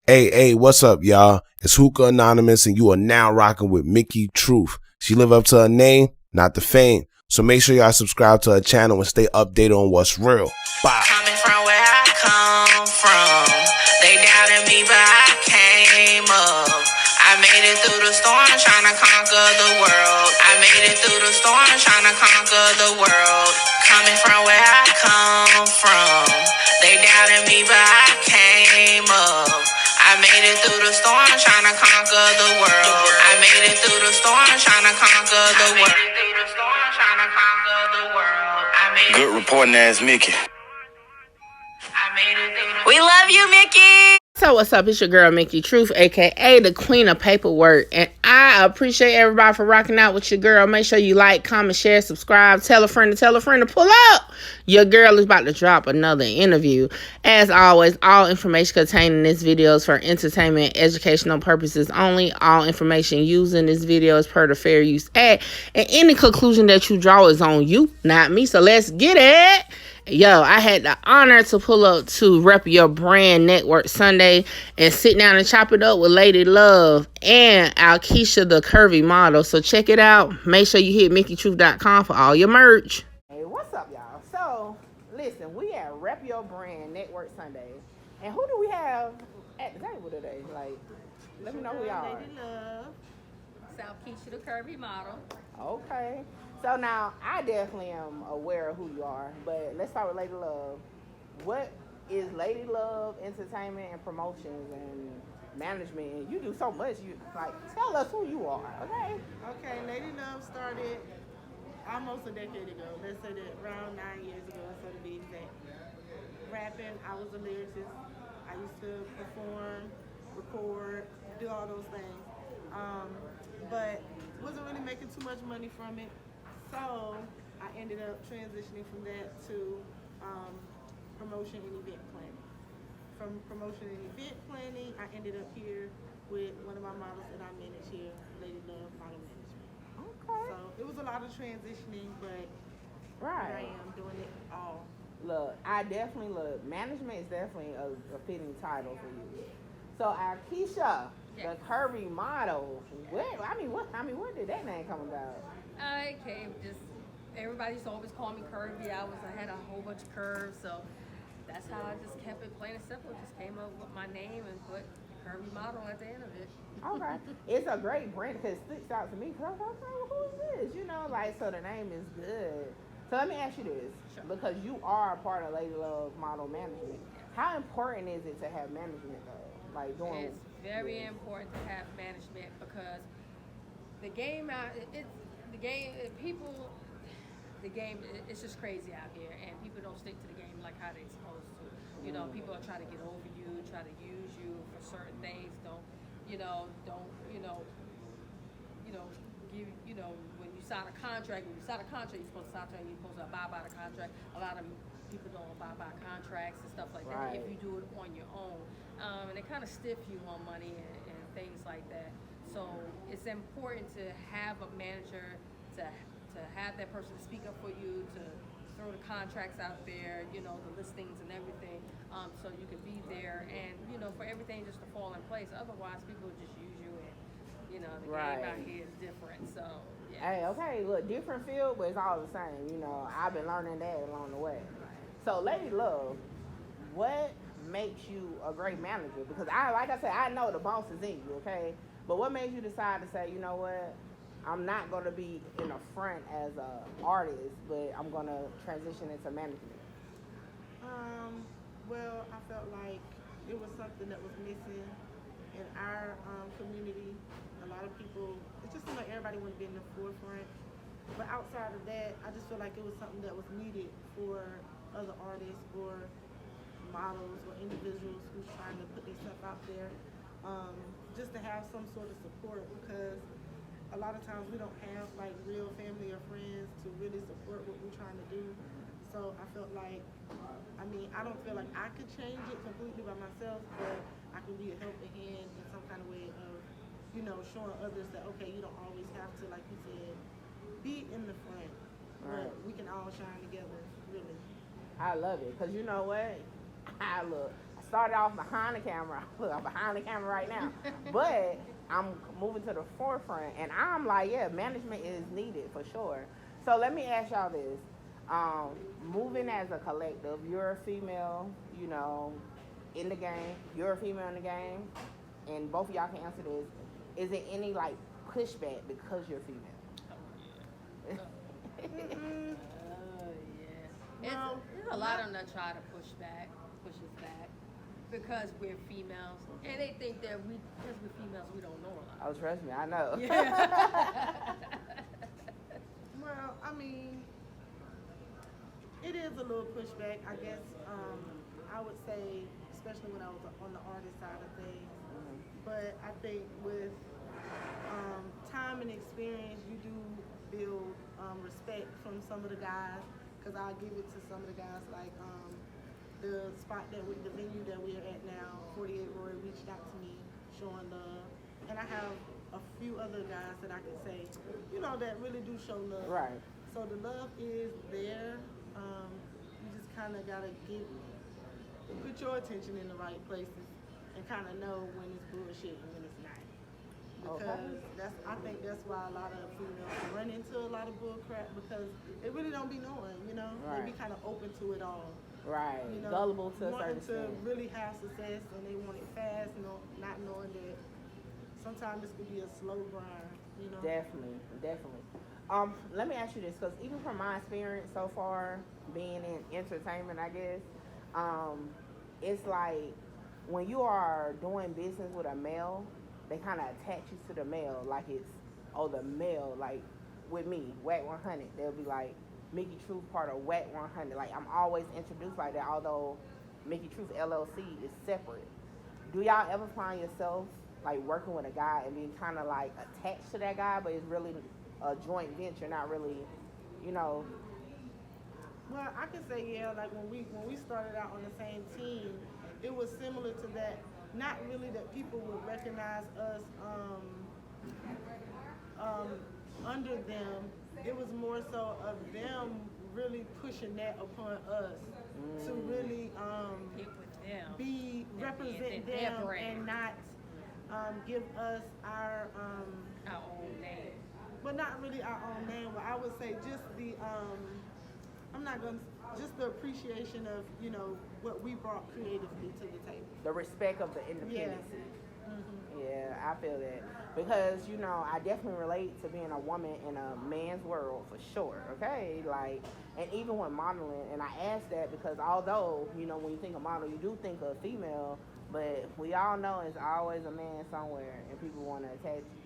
Hey, what's up, y'all? It's Hookah Anonymous, and you are now rocking with Mickey Truth. She live up to her name, not the fame. So make sure y'all subscribe to her channel and stay updated on what's real. Bye. Coming from where I come from, they doubted me, but I came up. I made it through the storm, trying to conquer the world. I made it through the storm, trying to conquer the world. Coming from where I come from, they doubted me, but I came up. I made it through the storm, trying to conquer the world. I made it through the storm, trying to conquer the world. Good reporting ass Mickey. We love you, Mickey. So what's up? It's your girl Mickey Truth, aka the Queen of Paperwork, and I appreciate everybody for rocking out with your girl. Make sure you like, comment, share, subscribe, tell a friend to pull up. Your girl is about to drop another interview. As always, all information contained in this video is for entertainment, educational purposes only. All information used in this video is per the Fair Use Act, and any conclusion that you draw is on you, not me. So let's get it. Yo, I had the honor to pull up to Rep Your Brand Network Sunday and sit down and chop it up with Lady Love and Alkishia The Curvy model. So check it out. Make sure you hit MickeyTruth.com for all your merch. Hey, what's up, y'all? So, listen, we at Rep Your Brand Network Sunday. And who do we have at the table today? Like, let me know who y'all are. Lady Love, Alkishia The Curvy model. Okay. So now, I definitely am aware of who you are, but let's start with Lady Love. What is Lady Love Entertainment and Promotions and Management? And you do so much. You tell us who you are, okay? Okay, Lady Love started almost a decade ago. Let's say that around 9 years ago, so to be exact. Rapping, I was a lyricist. I used to perform, record, do all those things. But wasn't really making too much money from it. So I ended up transitioning from that to promotion and event planning. From promotion and event planning, I ended up here with one of my models that I manage here, Lady Love Model Management. Okay. So it was a lot of transitioning, but Right. here I am doing it all. Look, I definitely look. Management is definitely a fitting title for you. So Alkishia, the Curvy model. Where did that name come about? I came everybody used to always call me curvy. I had a whole bunch of curves, so that's how I just kept it plain and simple. Just came up with my name and put curvy model at the end of it. Okay. It's a great brand because it sticks out to me because I was like, well, who is this? So the name is good. So let me ask you this, because you are a part of Lady Love Model Management. How important is it to have management though? It's very important to have management because the game it's just crazy out here, and people don't stick to the game like how they're supposed to. People are trying to get over you, try to use you for certain things. When you sign a contract, you're supposed to sign a contract, you're supposed to abide by the contract. A lot of people don't abide by contracts and stuff like that. Right. If you do it on your own, and they kind of stiff you on money and things like that. So it's important to have a manager, to have that person to speak up for you, to throw the contracts out there, the listings and everything, so you can be there and, for everything just to fall in place. Otherwise, people will just use you and, the Right. game out here is different. So, yeah. Hey, okay, look, different field, but it's all the same. I've been learning that along the way. So, Lady Love, what makes you a great manager? Because I know the boss is in you, okay? But what made you decide to say, you know what, I'm not going to be in the front as an artist, but I'm going to transition into management? Well, I felt like it was something that was missing in our community. A lot of people, it just seemed like everybody wanted to be in the forefront. But outside of that, I just feel like it was something that was needed for other artists or models or individuals who's trying to put themselves out there, just to have some sort of support, because a lot of times we don't have real family or friends to really support what we're trying to do. So I felt like, I don't feel like I could change it completely by myself, but I can be a helping hand in some kind of way of, showing others that, okay, you don't always have to, like you said, be in the front, but we can all shine together, really. I love it, because you know what? I started off behind the camera. Look, I'm behind the camera right now. But I'm moving to the forefront. And I'm like, yeah, management is needed for sure. So let me ask y'all this. Moving as a collective, you're a female, you know, in the game. You're a female in the game. And both of y'all can answer this. Is there any, like, pushback because you're female? Well, there's a lot of them that try to push us back, because we're females, and they think that because we're females, we don't know a lot. Oh, trust me, I know. Yeah. Well, I mean, it is a little pushback, I guess. I would say, especially when I was on the artist side of things. But I think with time and experience, you do build respect from some of the guys. Because I'll give it to some of the guys, like the venue that we're at now, 48 Roy reached out to me, showing love. And I have a few other guys that I can say, you know, that really do show love. Right. So the love is there. You just kind of got to put your attention in the right places and kind of know when it's bullshit and when it's not. Because I think that's why a lot of females run into a lot of bull crap, because they really don't be knowing, you know. Right. They be kind of open to it all. Right. You know, Gullible to a certain wanting extent. to really have success, and they want it fast, you know, not knowing that sometimes this could be a slow grind, you know. Definitely. Let me ask you this, because even from my experience so far, being in entertainment, I guess, it's like when you are doing business with a male, they kind of attach you to the male, like it's, the male, like with me, Whack 100, they'll be like, Mickey Truth part of Whack 100. Like, I'm always introduced like that, although Mickey Truth LLC is separate. Do y'all ever find yourself, like, working with a guy and being kind of, like, attached to that guy, but it's really a joint venture, not really, you know? Well, I can say, yeah, like when we started out on the same team, it was similar to that. Not really that people would recognize us under them. It was more so of them really pushing that upon us to really Get with them. represent their them brand. and not give us our own name. but not really our own name. But I would say just the just the appreciation of, you know, what we brought creatively to the table. The respect of the independence. Yeah. Mm-hmm. Yeah, I feel that. Because, you know, I definitely relate to being a woman in a man's world for sure, okay? Like, and even with modeling, and I ask that because although, you know, when you think of model, you do think of female, but we all know it's always a man somewhere and people want to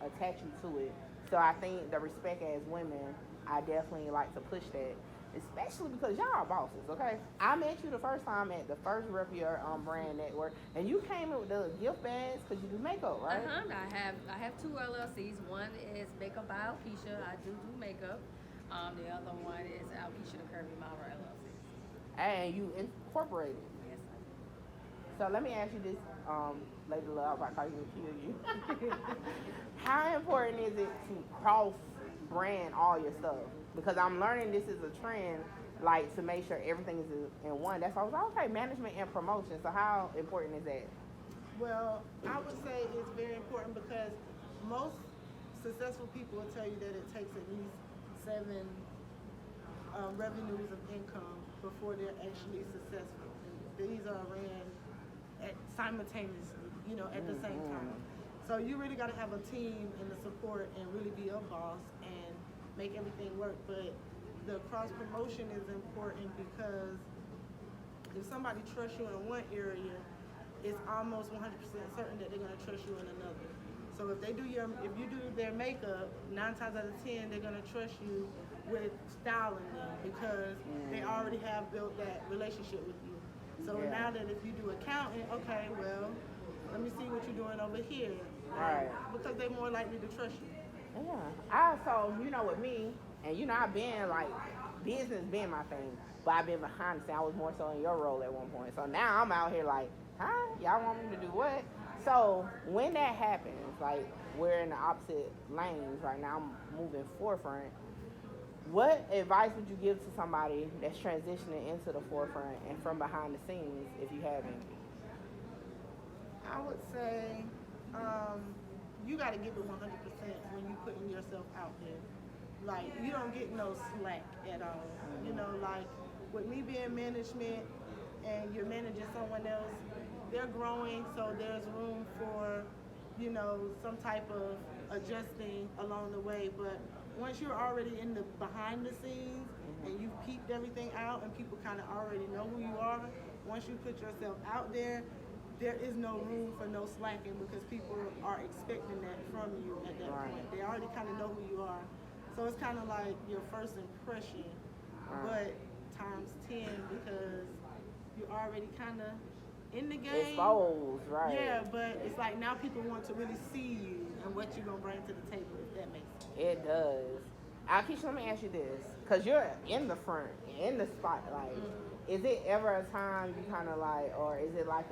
attach you to it. So I think the respect as women, I definitely like to push that. Especially because y'all are bosses, okay? I met you the first time at the first Rep Your Brand Network, and you came in with the gift bags because you do makeup, right? I have two LLCs. One is Makeup by Alkishia. I do makeup. The other one is Alkishia The Curvy Model LLC. And you incorporated. Yes, I do. So let me ask you this, Lady Love, I call you to kill you. How important is it to cross-brand all your stuff? Because I'm learning this is a trend, like, to make sure everything is in one. That's why I was like, okay, management and promotion. So how important is that? Well, I would say it's very important because most successful people will tell you that it takes at least 7 revenues of income before they're actually successful. And these are ran simultaneously, you know, at the same time. So you really got to have a team and the support and really be a boss and make everything work. But the cross promotion is important because if somebody trusts you in one area, it's almost 100% certain that they're going to trust you in another. So if you do their makeup, 9 times out of 10, they're going to trust you with styling them because they already have built that relationship with you. So now that if you do accounting, okay, well, let me see what you're doing over here. Right. Because they're more likely to trust you. Yeah. So, you know, with me, and you know, I've been like, business been my thing, but I've been behind the scenes. I was more so in your role at one point. So now I'm out here like, huh? Y'all want me to do what? So when that happens, like, we're in the opposite lanes right now, I'm moving forefront. What advice would you give to somebody that's transitioning into the forefront and from behind the scenes, if you have any? I would say you got to give it 100% when you putting yourself out there. Like, you don't get no slack at all. You know, like with me being management and you're managing someone else, they're growing, so there's room for, you know, some type of adjusting along the way. But once you're already in the behind the scenes and you've peeped everything out and people kind of already know who you are, once you put yourself out there is no room for no slacking because people are expecting that from you at that point. They already kind of know who you are. So it's kind of like your first impression, but times 10 because you're already kind of in the game. Exposed, right? Yeah, but it's like now people want to really see you and what you're going to bring to the table, if that makes sense. It does. Alkishia, let me ask you this. Because you're in the front, in the spotlight. Is it ever a time you kind of like, or is it like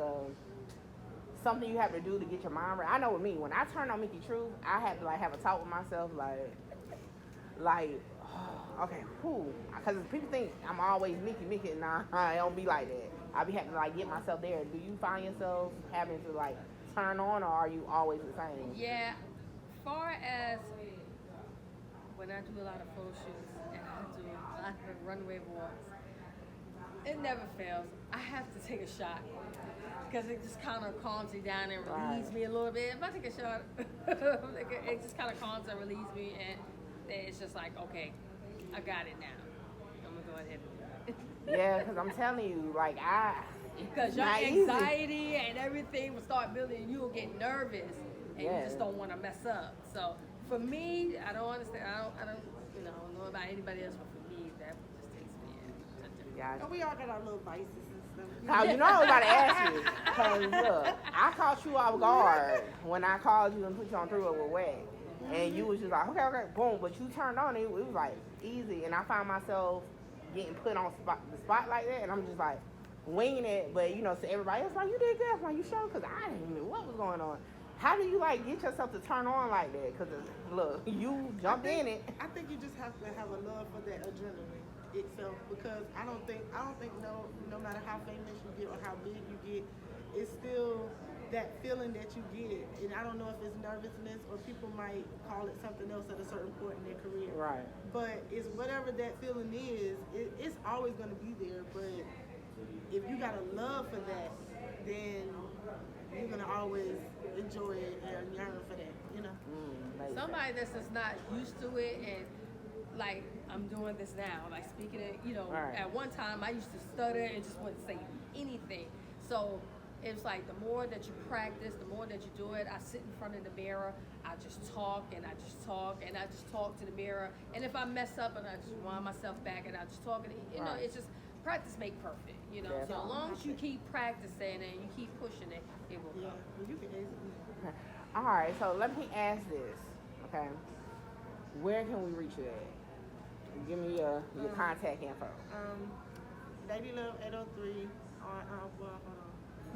something you have to do to get your mind right? I know with me, when I turn on Mickey Truth, I have to like have a talk with myself, like, okay, whew. Because people think I'm always Mickey. Nah, I don't be like that. I be having to like get myself there. Do you find yourself having to like turn on, or are you always the same? Yeah, far as when I do a lot of photo shoots and I do a lot of runway walks, it never fails. I have to take a shot because it just kind of calms me down and relieves me a little bit. If I take a shot, it just kind of calms and relieves me, and then it's just like, okay, I got it now. I'm gonna go ahead and do it. Yeah, because I'm telling you, like because your anxiety and everything will start building, and you will get nervous, and you just don't want to mess up. So for me, I don't understand. I don't, know about anybody else, but for me, that just takes me in. Gotcha. And we all got our little vices and stuff. Now, you know I was about to ask you, because look, I caught you off guard when I called you and put you on through it with Wag. And you was just like, okay, boom. But you turned on it. It was like easy. And I found myself getting put on the spot like that. And I'm just like winging it. But, so everybody else like, you did good. I'm like, you sure? Because I didn't know what was going on. How do you like get yourself to turn on like that? Because look, you jumped in it. I think you just have to have a love for that adrenaline itself. Because I don't think no matter how famous you get or how big you get, it's still that feeling that you get, and I don't know if it's nervousness or people might call it something else at a certain point in their career. Right. But it's whatever that feeling is, it's always going to be there. But if you got a love for that, then you're going to always enjoy it and yearn for that, Somebody that's just not used to it, and like I'm doing this now, like speaking it, at one time I used to stutter and just wouldn't say anything. So it's like the more that you practice, the more that you do it. I sit in front of the mirror, I just talk and I just talk and I just talk to the mirror. And if I mess up, and I just wind myself back and I just talk, and it's just practice make perfect. So as long as you keep practicing and you keep pushing it, it will come. Yeah, well, you can easily. All right, so let me ask this, okay? Where can we reach you at? Give me your contact info. Lady Love 803 on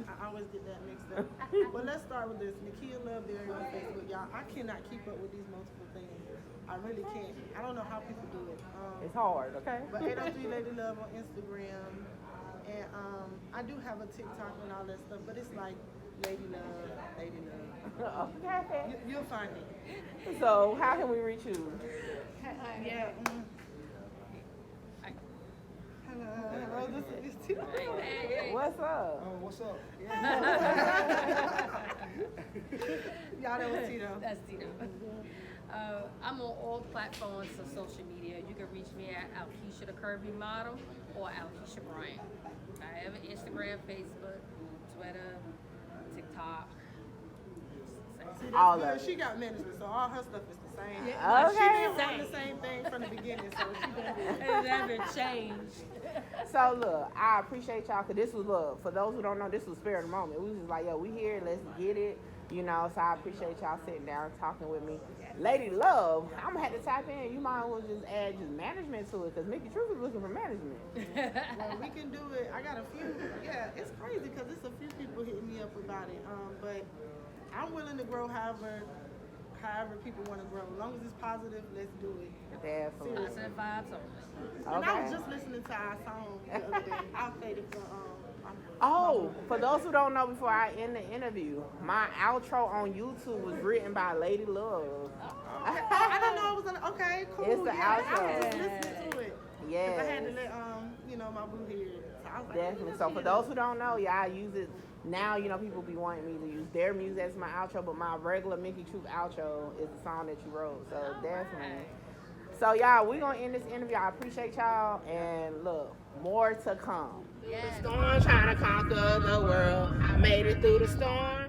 I always get that mixed up. But let's start with this. Nakia Love Berry on Facebook. Y'all, I cannot keep up with these multiple things. I really can't. I don't know how people do it. It's hard, okay? But 803 Lady Love on Instagram. And I do have a TikTok and all that stuff, but it's like Lady Love. Okay. You'll find it. So how can we reach you? Yeah. Hello, this is Tito. What's up? Oh, what's up? Y'all know what's Tito. That's Tito. I'm on all platforms of social media. You can reach me at Alkishia The Curvy Model or Alkishia Bryant. I have an Instagram, Facebook, Twitter, TikTok. See, that's all good. of it. She got management, so all her stuff is the same. Yeah, She okay. been on the same thing from the beginning, so she been good. It never changed. So look, I appreciate y'all, because this was, look, for those who don't know, this was Spare of the Moment. We was just like, yo, we here, let's get it. So I appreciate y'all sitting down talking with me. Lady Love, I'm gonna have to type in. You might as well just add just management to it, because Mickey Truth is looking for management. Well, we can do it. I got a few. Yeah, it's crazy because it's a few people hitting me up about it. But I'm willing to grow however people want to grow. As long as it's positive, let's do it. Definitely. Positive vibes only. And I was just listening to our song the other day. I played it for Oh, for those who don't know, before I end the interview, my outro on YouTube was written by Lady Love. I didn't know it was okay, cool. It's the outro. I was just listening to it. Yes. I had to let my boo hear it. So I was like, Definitely. So for those who don't know, I use it now. People be wanting me to use their music as my outro, but my regular Mickey Truth outro is the song that you wrote. So definitely. So y'all, we're gonna end this interview. I appreciate y'all, and look, more to come. Yes. The storm trying to conquer the world. I made it through the storm.